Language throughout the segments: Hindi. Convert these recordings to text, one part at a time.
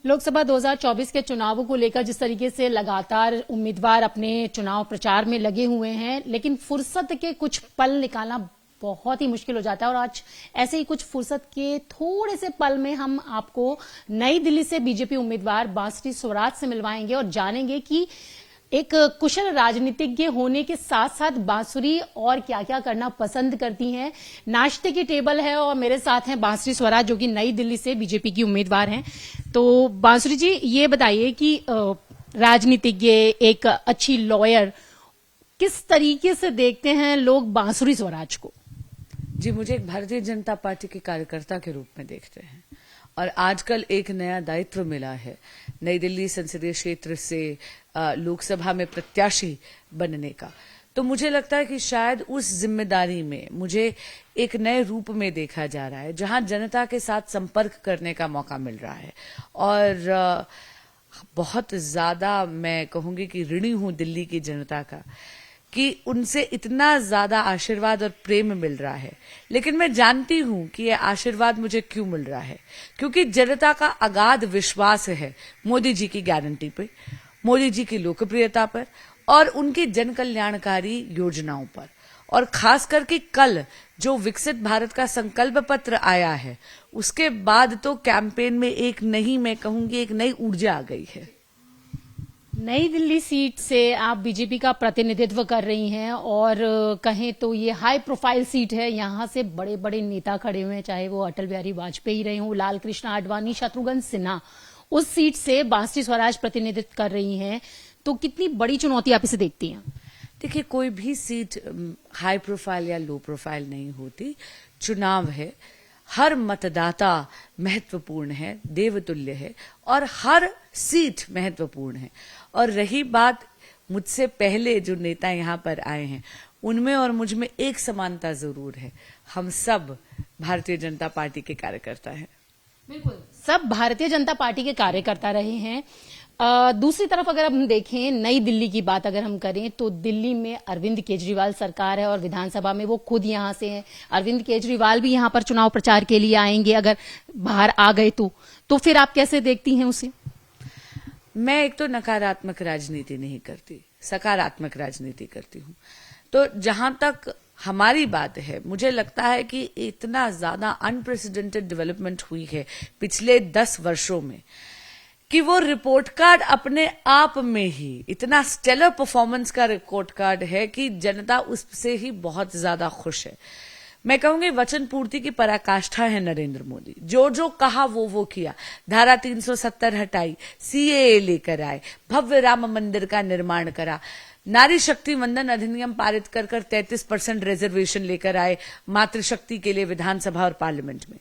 लोकसभा 2024 के चुनावों को लेकर जिस तरीके से लगातार उम्मीदवार अपने चुनाव प्रचार में लगे हुए हैं, लेकिन फुर्सत के कुछ पल निकालना बहुत ही मुश्किल हो जाता है। और आज ऐसे ही कुछ फुर्सत के थोड़े से पल में हम आपको नई दिल्ली से बीजेपी उम्मीदवार बांसुरी स्वराज से मिलवाएंगे और जानेंगे कि एक कुशल राजनीतिज्ञ होने के साथ साथ बांसुरी और क्या क्या करना पसंद करती हैं। नाश्ते की टेबल है और मेरे साथ हैं बांसुरी स्वराज, जो कि नई दिल्ली से बीजेपी की उम्मीदवार हैं। तो बांसुरी जी, ये बताइए कि राजनीतिज्ञ, एक अच्छी लॉयर, किस तरीके से देखते हैं लोग बांसुरी स्वराज को? जी, मुझे एक भारतीय जनता पार्टी के कार्यकर्ता के रूप में देखते हैं और आजकल एक नया दायित्व मिला है नई दिल्ली संसदीय क्षेत्र से लोकसभा में प्रत्याशी बनने का। तो मुझे लगता है कि शायद उस जिम्मेदारी में मुझे एक नए रूप में देखा जा रहा है, जहां जनता के साथ संपर्क करने का मौका मिल रहा है। और बहुत ज्यादा मैं कहूंगी कि ऋणी हूं दिल्ली की जनता का कि उनसे इतना ज्यादा आशीर्वाद और प्रेम मिल रहा है। लेकिन मैं जानती हूं कि यह आशीर्वाद मुझे क्यों मिल रहा है, क्योंकि जनता का अगाध विश्वास है मोदी जी की गारंटी पे, मोदी जी की लोकप्रियता पर और उनकी जन कल्याणकारी योजनाओं पर। और खास करके कल जो विकसित भारत का संकल्प पत्र आया है, उसके बाद तो कैंपेन में एक नई, मैं कहूंगी एक नई ऊर्जा आ गई है। नई दिल्ली सीट से आप बीजेपी का प्रतिनिधित्व कर रही हैं और कहें तो ये हाई प्रोफाइल सीट है। यहां से बड़े बड़े नेता खड़े हुए हैं, चाहे वो अटल बिहारी वाजपेयी रहे हों, लाल कृष्ण आडवाणी, शत्रुघ्न सिन्हा। उस सीट से बांसुरी स्वराज प्रतिनिधित्व कर रही हैं, तो कितनी बड़ी चुनौती आप इसे देखती हैं? देखिए, कोई भी सीट हाई प्रोफाइल या लो प्रोफाइल नहीं होती। चुनाव है, हर मतदाता महत्वपूर्ण है, देवतुल्य है और हर सीट महत्वपूर्ण है। और रही बात मुझसे पहले जो नेता यहाँ पर आए हैं, उनमें और मुझ में एक समानता जरूर है, हम सब भारतीय जनता पार्टी के कार्यकर्ता हैं। बिल्कुल, सब भारतीय जनता पार्टी के कार्यकर्ता रहे हैं। दूसरी तरफ अगर हम देखें, नई दिल्ली की बात अगर हम करें, तो दिल्ली में अरविंद केजरीवाल सरकार है और विधानसभा में वो खुद यहां से हैं। अरविंद केजरीवाल भी यहां पर चुनाव प्रचार के लिए आएंगे अगर बाहर आ गए तो फिर आप कैसे देखती हैं उसे? मैं एक तो नकारात्मक राजनीति नहीं करती, सकारात्मक राजनीति करती हूं। तो जहां तक हमारी बात है, मुझे लगता है कि इतना ज्यादा अनप्रेसिडेंटेड डेवलपमेंट हुई है पिछले 10 वर्षों में कि वो रिपोर्ट कार्ड अपने आप में ही इतना स्टेलर परफॉर्मेंस का रिपोर्ट कार्ड है कि जनता उससे ही बहुत ज्यादा खुश है। मैं कहूंगी वचन पूर्ति की पराकाष्ठा है नरेंद्र मोदी। जो जो कहा वो किया। धारा 370 हटाई, सीएए लेकर आए, भव्य राम मंदिर का निर्माण करा, नारी शक्ति वंदन अधिनियम पारित कर 33% रिजर्वेशन लेकर आए मातृशक्ति के लिए विधानसभा और पार्लियामेंट में।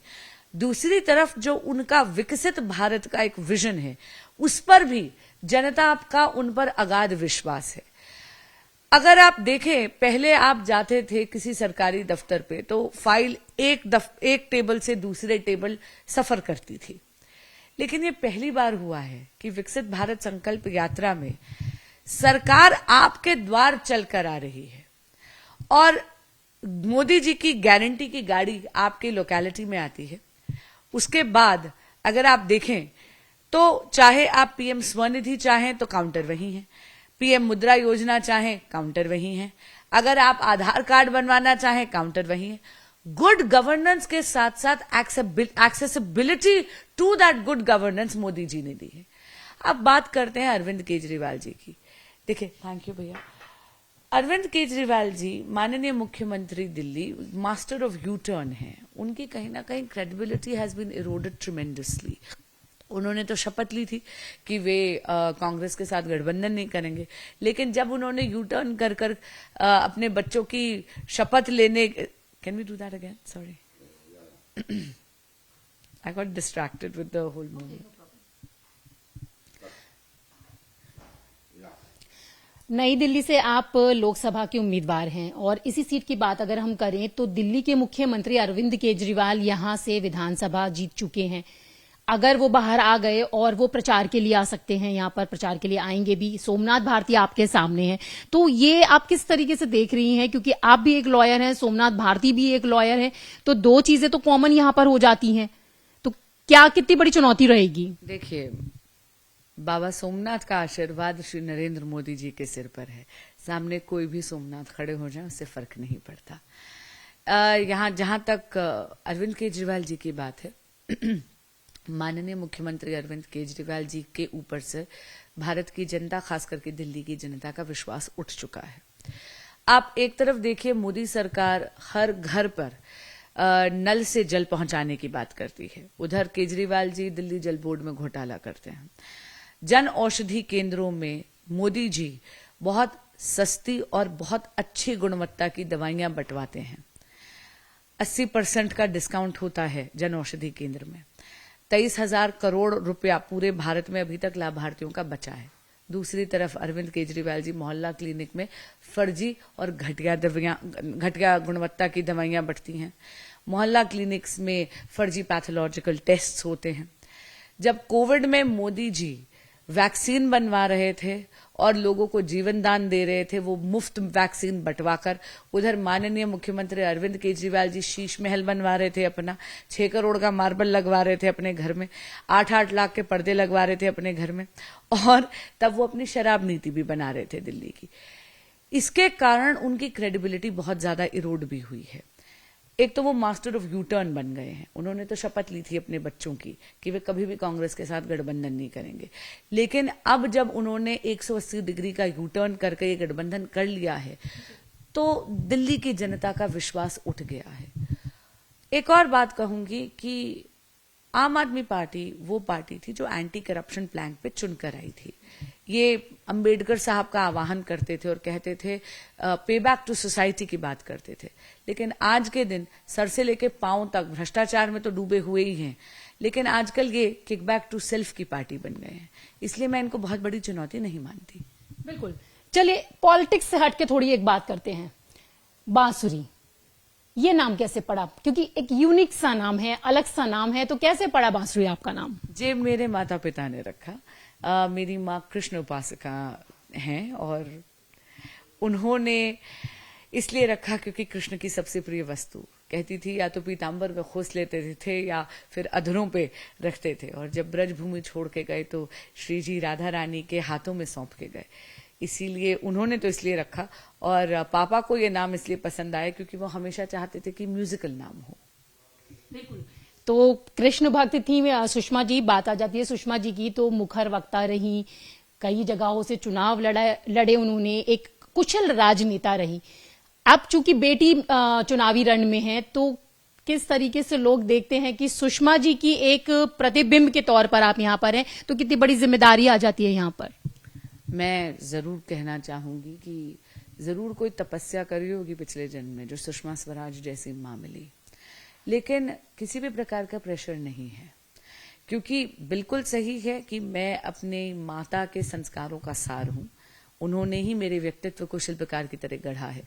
दूसरी तरफ जो उनका विकसित भारत का एक विजन है, उस पर भी जनता का उन पर अगाध विश्वास है। अगर आप देखें, पहले आप जाते थे किसी सरकारी दफ्तर पे तो फाइल एक टेबल से दूसरे टेबल सफर करती थी। लेकिन ये पहली बार हुआ है कि विकसित भारत संकल्प यात्रा में सरकार आपके द्वार चलकर आ रही है और मोदी जी की गारंटी की गाड़ी आपके लोकेलिटी में आती है। उसके बाद अगर आप देखें तो चाहे आप पीएम स्वनिधि चाहें तो काउंटर वही है, पीएम मुद्रा योजना चाहें काउंटर वही है, अगर आप आधार कार्ड बनवाना चाहें काउंटर वही है। गुड गवर्नेंस के साथ साथ accessibility to that good governance Modi ji ने दी है। अब बात करते हैं अरविंद केजरीवाल जी की। देखिए, थैंक यू भैया। अरविंद केजरीवाल जी माननीय मुख्यमंत्री Delhi, master of U turn हैं। उनकी कहीं ना कहीं credibility has been eroded tremendously. उन्होंने तो शपथ ली थी कि वे कांग्रेस के साथ गठबंधन नहीं करेंगे, लेकिन जब उन्होंने यू टर्न कर अपने बच्चों की शपथ लेने, can we do that again? Sorry, I got distracted with the whole movie. Nai Delhi से आप लोकसभा के उम्मीदवार हैं और इसी सीट की बात अगर हम करें तो दिल्ली के मुख्यमंत्री अरविंद केजरीवाल यहां से विधानसभा जीत चुके हैं। अगर वो बाहर आ गए और वो प्रचार के लिए आ सकते हैं, यहां पर प्रचार के लिए आएंगे भी। सोमनाथ भारती आपके सामने हैं, तो ये आप किस तरीके से देख रही हैं? क्योंकि आप भी एक लॉयर हैं, सोमनाथ भारती भी एक लॉयर है, तो दो चीजें तो कॉमन यहां पर हो जाती हैं। तो क्या कितनी बड़ी चुनौती रहेगी? देखिए, बाबा सोमनाथ का आशीर्वाद श्री नरेंद्र मोदी जी के सिर पर है। सामने कोई भी सोमनाथ खड़े हो जाए उससे फर्क नहीं पड़ता। यहाँ जहां तक अरविंद केजरीवाल जी की बात है, माननीय मुख्यमंत्री अरविंद केजरीवाल जी के ऊपर से भारत की जनता, खास करके दिल्ली की जनता का विश्वास उठ चुका है। आप एक तरफ देखिए, मोदी सरकार हर घर पर नल से जल पहुंचाने की बात करती है, उधर केजरीवाल जी दिल्ली जल बोर्ड में घोटाला करते हैं। जन औषधि केंद्रों में मोदी जी बहुत सस्ती और बहुत अच्छी गुणवत्ता की दवाइयां बंटवाते हैं। 80% का डिस्काउंट होता है जन औषधि केंद्र में। 23,000 करोड़ रुपया पूरे भारत में अभी तक लाभार्थियों का बचा है। दूसरी तरफ अरविंद केजरीवाल जी मोहल्ला क्लिनिक में फर्जी और घटिया गुणवत्ता की दवाइयां बंटती हैं। मोहल्ला क्लिनिक्स में फर्जी पैथोलॉजिकल टेस्ट्स होते हैं। जब कोविड में मोदी जी वैक्सीन बनवा रहे थे और लोगों को जीवन दान दे रहे थे, वो मुफ्त वैक्सीन बंटवाकर, उधर माननीय मुख्यमंत्री अरविंद केजरीवाल जी शीश महल बनवा रहे थे अपना, 6 करोड़ का मार्बल लगवा रहे थे अपने घर में, 8-8 लाख के पर्दे लगवा रहे थे अपने घर में, और तब वो अपनी शराब नीति भी बना रहे थे दिल्ली की। इसके कारण उनकी क्रेडिबिलिटी बहुत ज्यादा इरोड भी हुई है। एक तो वो मास्टर ऑफ यू टर्न बन गए हैं। उन्होंने तो शपथ ली थी अपने बच्चों की कि वे कभी भी कांग्रेस के साथ गठबंधन नहीं करेंगे, लेकिन अब जब उन्होंने 180 डिग्री का यू टर्न करके ये गठबंधन कर लिया है तो दिल्ली की जनता का विश्वास उठ गया है। एक और बात कहूंगी कि आम आदमी पार्टी वो पार्टी थी जो एंटी करप्शन प्लान पे चुनकर आई थी। ये अंबेडकर साहब का आह्वान करते थे और कहते थे पे बैक टू सोसाइटी की बात करते थे, लेकिन आज के दिन सर से लेके पांव तक भ्रष्टाचार में तो डूबे हुए ही हैं, लेकिन आजकल ये किक बैक टू सेल्फ की पार्टी बन गए हैं। इसलिए मैं इनको बहुत बड़ी चुनौती नहीं मानती। बिल्कुल। चलिए पॉलिटिक्स से हटके थोड़ी एक बात करते हैं। बांसुरी, ये नाम कैसे पड़ा? क्योंकि एक यूनिक सा नाम है, अलग सा नाम है, तो कैसे पड़ा बांसुरी आपका नाम? जे मेरे माता पिता ने रखा। मेरी माँ कृष्ण उपासका हैं और उन्होंने इसलिए रखा क्योंकि कृष्ण की सबसे प्रिय वस्तु, कहती थी, या तो पीताम्बर में खोस लेते थे या फिर अधरों पे रखते थे, और जब ब्रजभूमि छोड़ के गए तो श्री जी राधा रानी के हाथों में सौंप के गए। इसीलिए उन्होंने तो इसलिए रखा, और पापा को ये नाम इसलिए पसंद आया क्योंकि वो हमेशा चाहते थे कि म्यूजिकल नाम हो। बिल्कुल। तो कृष्ण भक्त थी सुषमा जी, बात आ जाती है सुषमा जी की, तो मुखर वक्ता रही, कई जगहों से चुनाव लड़े उन्होंने, एक कुशल राजनेता रही। अब चूंकि बेटी चुनावी रण में है, तो किस तरीके से लोग देखते हैं कि सुषमा जी की एक प्रतिबिंब के तौर पर आप यहाँ पर हैं, तो कितनी बड़ी जिम्मेदारी आ जाती है यहाँ पर? मैं जरूर कहना चाहूंगी कि जरूर कोई तपस्या करी होगी पिछले जन्म में जो सुषमा स्वराज जैसी मां मिली, लेकिन किसी भी प्रकार का प्रेशर नहीं है, क्योंकि बिल्कुल सही है कि मैं अपने माता के संस्कारों का सार हूं। उन्होंने ही मेरे व्यक्तित्व को शिल्पकार की तरह गढ़ा है,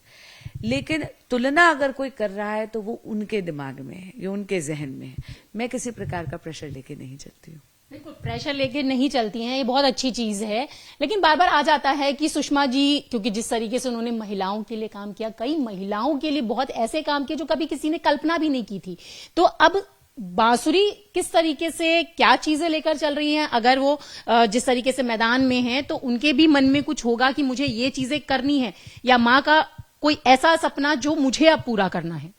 लेकिन तुलना अगर कोई कर रहा है तो वो उनके दिमाग में है, ये उनके जहन में है। मैं किसी प्रकार का प्रेशर लेके नहीं चलती हूँ। बिल्कुल, प्रेशर लेके नहीं चलती हैं, ये बहुत अच्छी चीज है। लेकिन बार बार आ जाता है कि सुषमा जी, क्योंकि जिस तरीके से उन्होंने महिलाओं के लिए काम किया, कई महिलाओं के लिए बहुत ऐसे काम किए जो कभी किसी ने कल्पना भी नहीं की थी, तो अब बांसुरी किस तरीके से क्या चीजें लेकर चल रही हैं? अगर वो जिस तरीके से मैदान में हैं, तो उनके भी मन में कुछ होगा कि मुझे ये चीजें करनी है, या माँ का कोई ऐसा सपना जो मुझे अब पूरा करना है?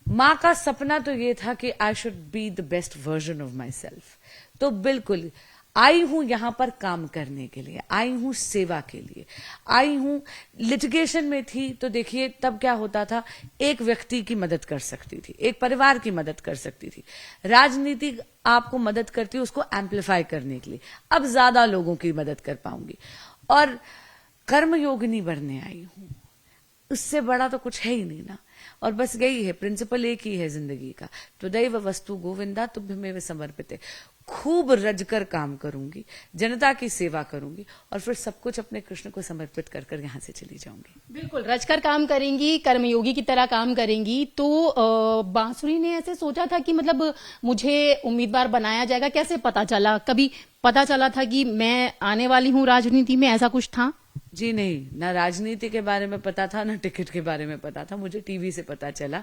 माँ का सपना तो ये था कि I should be the best version of my self. तो बिल्कुल आई हूं यहां पर काम करने के लिए, आई हूं सेवा के लिए, आई हूं। लिटिगेशन में थी तो देखिए तब क्या होता था, एक व्यक्ति की मदद कर सकती थी, एक परिवार की मदद कर सकती थी। राजनीति आपको मदद करती है उसको एम्पलीफाई करने के लिए। अब ज्यादा लोगों की मदद कर पाऊंगी, और कर्मयोगिनी बनने आई हूं। उससे बड़ा तो कुछ है ही नहीं ना। और बस यही है, प्रिंसिपल एक ही है जिंदगी का, त्वदैव वस्तु गोविंदा तुभ्यमेव समर्पिते। खूब रजकर काम करूंगी, जनता की सेवा करूंगी, और फिर सब कुछ अपने कृष्ण को समर्पित कर कर यहां से चली जाऊंगी। बिल्कुल, रजकर काम करेंगी, कर्मयोगी की तरह काम करेंगी। तो बांसुरी ने ऐसे सोचा था कि मतलब मुझे उम्मीदवार बनाया जाएगा, कैसे पता चला? कभी पता चला था कि मैं आने वाली हूं राजनीति में, ऐसा कुछ था? जी नहीं, ना राजनीति के बारे में पता था, ना टिकट के बारे में पता था। मुझे टीवी से पता चला।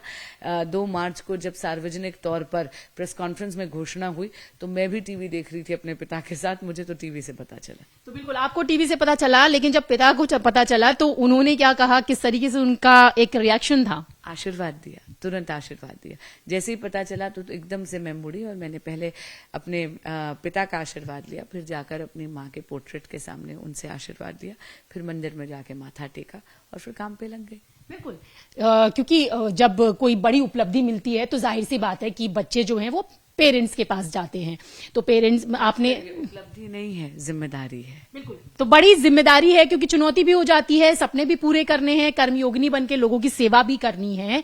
2 मार्च को जब सार्वजनिक तौर पर प्रेस कॉन्फ्रेंस में घोषणा हुई तो मैं भी टीवी देख रही थी अपने पिता के साथ, मुझे तो टीवी से पता चला। तो बिल्कुल आपको टीवी से पता चला, लेकिन जब पिता को पता चला तो उन्होंने क्या कहा, किस तरीके से उनका एक रिएक्शन था? आशीर्वाद दिया, तुरंत आशीर्वाद दिया। जैसे ही पता चला तो एकदम से मैं मुड़ी और मैंने पहले अपने पिता का आशीर्वाद लिया, फिर जाकर अपनी माँ के पोर्ट्रेट के सामने उनसे आशीर्वाद लिया, फिर मंदिर में जाके माथा टेका और फिर काम पे लग गई। बिल्कुल, क्योंकि जब कोई बड़ी उपलब्धि मिलती है तो जाहिर सी बात है कि बच्चे जो हैं वो पेरेंट्स के पास जाते हैं। तो पेरेंट्स, आपने, उपलब्धि नहीं है, जिम्मेदारी है। बिल्कुल, तो बड़ी जिम्मेदारी है, क्योंकि चुनौती भी हो जाती है, सपने भी पूरे करने हैं, कर्मयोगिनी बन के लोगों की सेवा भी करनी है।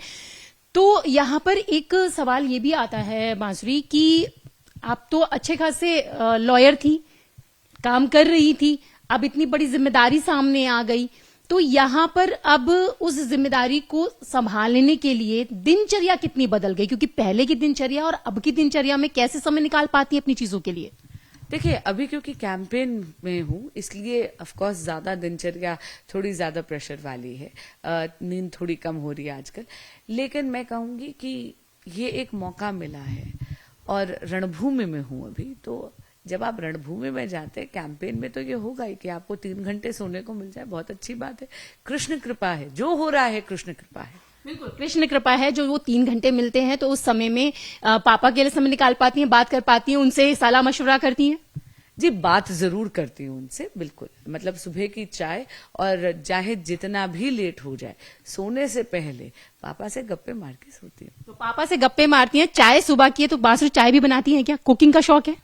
तो यहाँ पर एक सवाल ये भी आता है बांसुरी कि आप तो अच्छे खासे लॉयर थी, काम कर रही थी, अब इतनी बड़ी जिम्मेदारी सामने आ गई, तो यहाँ पर अब उस जिम्मेदारी को संभालने के लिए दिनचर्या कितनी बदल गई? क्योंकि पहले की दिनचर्या और अब की दिनचर्या में कैसे समय निकाल पाती है अपनी चीजों के लिए? देखिए, अभी क्योंकि कैंपेन में हूँ इसलिए ऑफ कोर्स ज्यादा दिनचर्या थोड़ी ज्यादा प्रेशर वाली है, नींद थोड़ी कम हो रही है आजकल। लेकिन मैं कहूंगी कि ये एक मौका मिला है और रणभूमि में हूँ अभी, तो जब आप रणभूमि में जाते हैं कैंपेन में तो ये होगा ही कि आपको 3 घंटे सोने को मिल जाए, बहुत अच्छी बात है। कृष्ण कृपा है, जो हो रहा है कृष्ण कृपा है। बिल्कुल, कृष्ण कृपा है। जो वो 3 घंटे मिलते हैं तो उस समय में पापा के लिए समय निकाल पाती हैं, बात कर पाती हैं, उनसे सलाह मशवरा करती हैं? जी, बात जरूर करती हूँ उनसे, बिल्कुल। मतलब सुबह की चाय, और चाहे जितना भी लेट हो जाए सोने से पहले पापा से गप्पे मार के सोती हूँ। तो पापा से गप्पे मारती हैं, चाय सुबह की है तो बांसुरी चाय भी बनाती हैं क्या? कुकिंग का शौक है?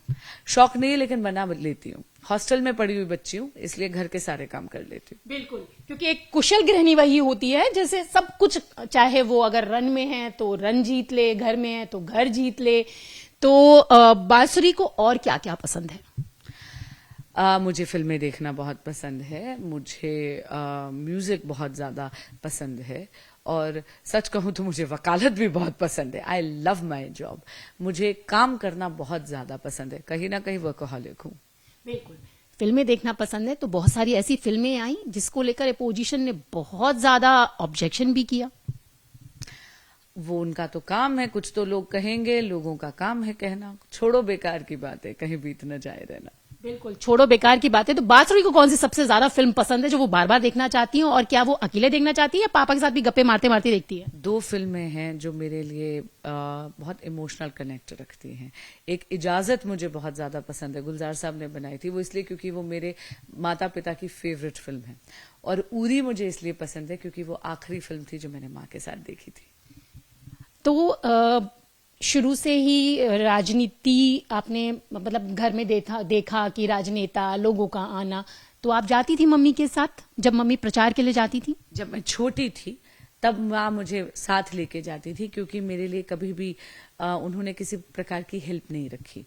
शौक नहीं है, लेकिन बना लेती हूँ। हॉस्टल में पड़ी हुई बच्ची हूँ, इसलिए घर के सारे काम कर लेती हूँ। बिल्कुल, क्योंकि एक कुशल गृहिणी वही होती है जैसे सब कुछ, चाहे वो अगर रन में है तो रन जीत ले, घर में है तो घर जीत ले। तो बांसुरी को और क्या क्या पसंद है? मुझे फिल्में देखना बहुत पसंद है, मुझे म्यूजिक बहुत ज्यादा पसंद है, और सच कहूं तो मुझे वकालत भी बहुत पसंद है। I love my job. मुझे काम करना बहुत ज्यादा पसंद है, कहीं ना कहीं वर्कहॉलिक हूं। बिल्कुल, फिल्में देखना पसंद है, तो बहुत सारी ऐसी फिल्में आई जिसको लेकर अपोजिशन ने बहुत ज्यादा ऑब्जेक्शन भी किया। वो उनका तो काम है, कुछ तो लोग कहेंगे, लोगों का काम है कहना। छोड़ो, बेकार की बात है, कहीं बीत न जाए रहना। बिल्कुल, छोड़ो बेकार की बात है। तो बांसुरी को कौन सी सबसे ज्यादा फिल्म पसंद है जो वो बार बार देखना चाहती है, और क्या वो अकेले देखना चाहती है या पापा के साथ भी गप्पे मारते मारते देखती है? 2 फिल्में हैं जो मेरे लिए बहुत इमोशनल कनेक्ट रखती हैं। एक इजाजत मुझे बहुत ज्यादा पसंद है, गुलजार साहब ने बनाई थी, वो इसलिए क्योंकि वो मेरे माता पिता की फेवरेट फिल्म है। और उरी मुझे इसलिए पसंद है क्योंकि वो आखिरी फिल्म थी जो मैंने माँ के साथ देखी थी। तो शुरू से ही राजनीति आपने, मतलब घर में देखा कि राजनेता लोगों का आना, तो आप जाती थी मम्मी के साथ जब मम्मी प्रचार के लिए जाती थी? जब मैं छोटी थी तब माँ मुझे साथ लेके जाती थी, क्योंकि मेरे लिए कभी भी उन्होंने किसी प्रकार की हेल्प नहीं रखी।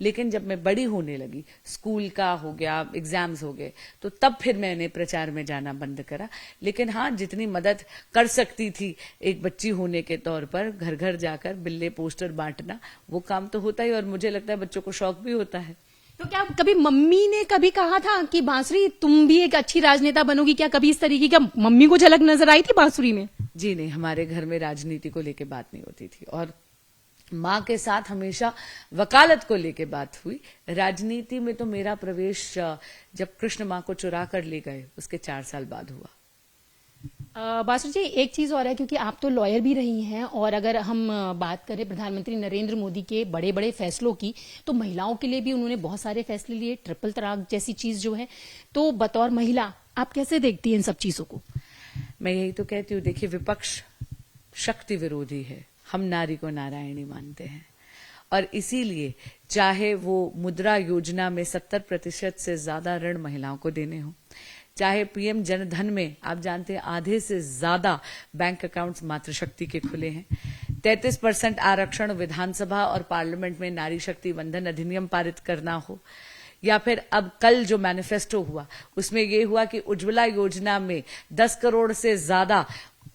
लेकिन जब मैं बड़ी होने लगी, स्कूल का हो गया, एग्जाम्स हो गए, तो तब फिर मैंने प्रचार में जाना बंद करा। लेकिन हाँ, जितनी मदद कर सकती थी एक बच्ची होने के तौर पर, घर घर जाकर बिल्ले पोस्टर बांटना, वो काम तो होता ही, और मुझे लगता है बच्चों को शौक भी होता है। तो क्या कभी मम्मी ने कभी कहा था कि बांसुरी तुम भी एक अच्छी राजनेता बनोगी? क्या कभी इस तरीके का मम्मी को झलक नजर आई थी बांसुरी में? जी नहीं, हमारे घर में राजनीति को लेके बात नहीं होती थी, और माँ के साथ हमेशा वकालत को लेके बात हुई। राजनीति में तो मेरा प्रवेश जब कृष्ण माँ को चुरा कर ले गए उसके 4 साल बाद हुआ। बासु जी, एक चीज और है, क्योंकि आप तो लॉयर भी रही हैं, और अगर हम बात करें प्रधानमंत्री नरेंद्र मोदी के बड़े बड़े फैसलों की, तो महिलाओं के लिए भी उन्होंने बहुत सारे फैसले लिए, ट्रिपल तलाक जैसी चीज जो है, तो बतौर महिला आप कैसे देखती हैं इन सब चीजों को? मैं यही तो कहती हूँ, देखिए, विपक्ष शक्ति विरोधी है, हम नारी को नारायणी मानते हैं, और इसीलिए चाहे वो मुद्रा योजना में 70% से ज्यादा ऋण महिलाओं को देने हो, चाहे पीएम जनधन में आप जानते हैं आधे से ज्यादा बैंक अकाउंट्स मातृशक्ति के खुले हैं, 33% आरक्षण विधानसभा और पार्लियामेंट में नारी शक्ति वंदन अधिनियम पारित करना हो, या फिर अब कल जो मैनिफेस्टो हुआ उसमें ये हुआ कि उज्ज्वला योजना में 10 करोड़ से ज्यादा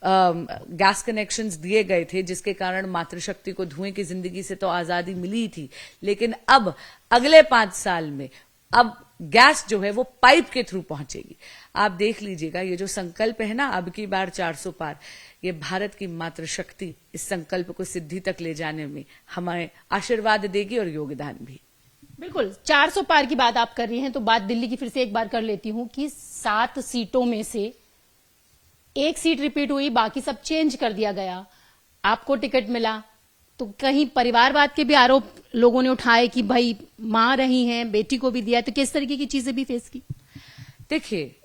गैस कनेक्शंस दिए गए थे, जिसके कारण मातृशक्ति को धुएं की जिंदगी से तो आजादी मिली थी, लेकिन अब अगले 5 साल में अब गैस जो है वो पाइप के थ्रू पहुंचेगी। आप देख लीजिएगा, ये जो संकल्प है ना, अब की बार 400 पार, ये भारत की मातृशक्ति इस संकल्प को सिद्धि तक ले जाने में हमें आशीर्वाद देगी और योगदान भी। बिल्कुल, 400 पार की बात आप कर रही हैं, तो बात दिल्ली की फिर से एक बार कर लेती हूं कि 7 सीटों में से 1 सीट रिपीट हुई, बाकी सब चेंज कर दिया गया, आपको टिकट मिला, तो कहीं परिवारवाद के भी आरोप लोगों ने उठाए कि भाई मां रही हैं, बेटी को भी दिया, तो किस तरीके की चीजें भी फेस की? देखिए,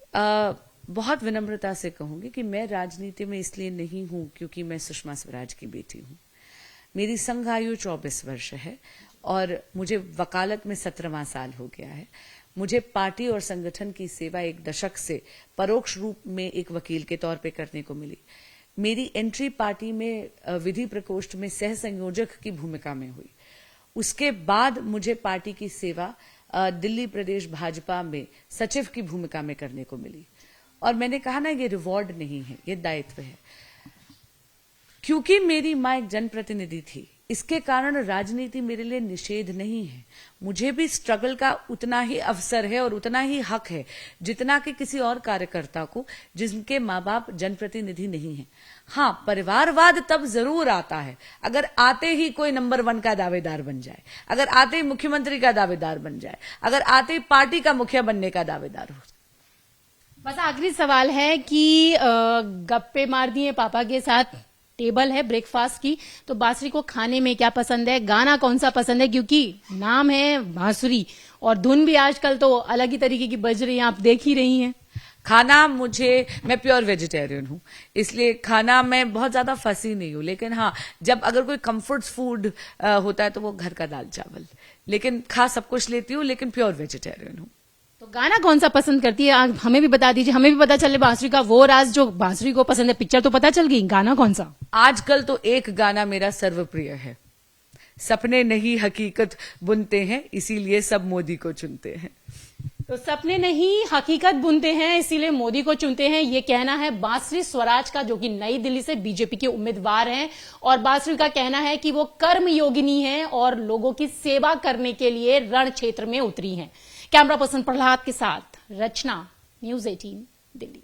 बहुत विनम्रता से कहूंगी कि मैं राजनीति में इसलिए नहीं हूं क्योंकि मैं सुषमा स्वराज की बेटी हूं। मेरी संघ आयु 24 वर्ष है और मुझे वकालत में 17वां साल हो गया है। मुझे पार्टी और संगठन की सेवा 1 दशक से परोक्ष रूप में एक वकील के तौर पे करने को मिली। मेरी एंट्री पार्टी में विधि प्रकोष्ठ में सह संयोजक की भूमिका में हुई। उसके बाद मुझे पार्टी की सेवा दिल्ली प्रदेश भाजपा में सचिव की भूमिका में करने को मिली। और मैंने कहा ना, ये रिवॉर्ड नहीं है, ये दायित्व है। क्योंकि मेरी मां एक जनप्रतिनिधि थी, इसके कारण राजनीति मेरे लिए निषेध नहीं है। मुझे भी स्ट्रगल का उतना ही अवसर है और उतना ही हक है जितना कि किसी और कार्यकर्ता को जिनके माँ बाप जनप्रतिनिधि नहीं है। हाँ, परिवारवाद तब जरूर आता है अगर आते ही कोई नंबर 1 का दावेदार बन जाए, अगर आते ही मुख्यमंत्री का दावेदार बन जाए, अगर आते ही पार्टी का मुखिया बनने का दावेदार हो। बस आखिरी सवाल है कि गप्पे मार दिए पापा के साथ, टेबल है ब्रेकफास्ट की, तो बांसुरी को खाने में क्या पसंद है, गाना कौन सा पसंद है? क्योंकि नाम है बांसुरी और धुन भी आजकल तो अलग ही तरीके की बज रही है, आप देख ही रही हैं। खाना मैं प्योर वेजिटेरियन हूँ, इसलिए खाना मैं बहुत ज्यादा फंसी नहीं हूँ। लेकिन हाँ, जब अगर कोई कंफर्ट फूड होता है तो वो घर का दाल चावल, लेकिन खा सब कुछ लेती हूँ, लेकिन प्योर वेजिटेरियन हूँ। तो गाना कौन सा पसंद करती है, आप हमें भी बता दीजिए, हमें भी पता चले बांसुरी का वो राज जो बांसुरी को पसंद है। पिक्चर तो पता चल गई, गाना कौन सा? आजकल तो एक गाना मेरा सर्वप्रिय है, सपने नहीं हकीकत बुनते हैं इसीलिए सब मोदी को चुनते हैं। तो सपने नहीं हकीकत बुनते हैं इसीलिए मोदी को चुनते हैं, ये कहना है बांसुरी स्वराज का, जो कि नई दिल्ली से बीजेपी के उम्मीदवार हैं। और बांसुरी का कहना है कि वो कर्म योगिनी हैं और लोगों की सेवा करने के लिए रण क्षेत्र में उतरी हैं। कैमरा पर्सन प्रहलाद के साथ रचना, न्यूज़ 18 दिल्ली।